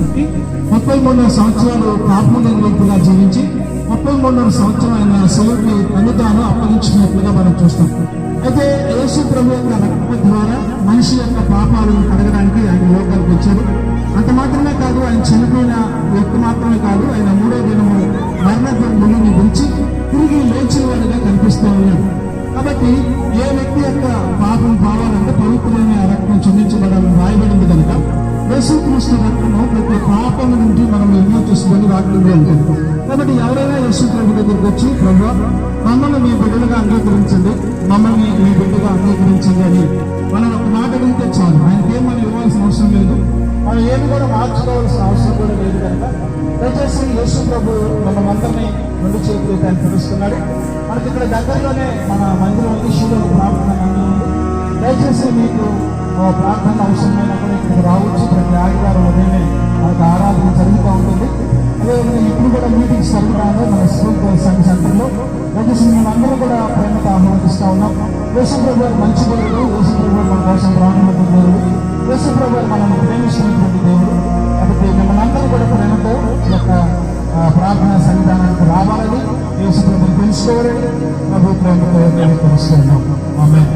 పుట్టి 33 సంవత్సరాలు పాపముగా జీవించి 33 సంవత్సరం ఆయన శిలువకి తను తాను అప్పగించినట్లుగా మనం చూస్తాం. అయితే యేసు ప్రభు యొక్క రక్తం ద్వారా మనిషి యొక్క పాపాలను కడగడానికి ఆయన లోకానికి వచ్చాడు. అంత మాత్రమే కాదు, ఆయన చనిపోయిన వ్యక్తి మాత్రమే కాదు, ఆయన 3వ దినము మరణముని గురించి తిరిగి లేచిన వాడిగా కనిపిస్తూ ఉన్నాడు. కాబట్టి ఏ వ్యక్తి యొక్క పాపం పోవాలంటే పవిత్రమైన రక్తం చెందించబడాలని రాయబడింది కనుక యేసుక్రీస్తు రక్తము ప్రతి పాపం నుండి మనం విమోచిస్తుందని వాక్యంలో ఉంటుంది. కాబట్టి ఎవరైనా యేసు ప్రభు దగ్గరికి వచ్చి ప్రభువా మమ్మల్ని మీ బిడ్డలుగా అంగీకరించండి, మమ్మల్ని మీ బిడ్డగా అంగీకరించండి అని మనం ఒక మాట అడిగితే చాలు. ఆయనకి ఏం మనం ఇవ్వాల్సిన అవసరం లేదు, మనం ఏమి కూడా మార్చుకోవాల్సిన అవసరం కూడా లేదు. కనుక దయచేసి యేసు ప్రభు మనమందరినీ 2 చేతులు ఆయన పిలుస్తున్నాడు. మనకి ఇక్కడ దగ్గరలోనే మన మందిరం ఉంది, శిలువ ప్రార్థన మందిరం ఉంది. దయచేసి మీకు ప్రార్థన అవసరమైనప్పుడు ఇక్కడికి రావచ్చు. ప్రతి ఆదివారం ఉదయమే మనకు ఆరాధన జరుగుతూ ఉంటుంది. అదేవిధంగా ఇప్పుడు కూడా మీటింగ్స్ జరుగుతాయి మన స్కూల్ సంఘ సెంటర్లో. దయచేసి మేమందరూ కూడా ప్రేమతో ఆహ్వానిస్తూ ఉన్నాం. యేసు ప్రభు గారు మంచి దేవుడు, యేసు ప్రభు గారు మన కోసం ప్రాణులకు దేవుడు, యేసు ప్రభు గారు మనల్ని ప్రేమిస్తున్నటువంటి దేవుడు. కాబట్టి మిమ్మల్ని అందరూ కూడా ప్రేమతో ఈ యొక్క ప్రార్థనా సన్నిధానానికి రావాలని, యేసు ప్రభుని తెలుసుకోవాలని ప్రభు ప్రేమతో తెలుస్తున్నాం. ఆమేన్.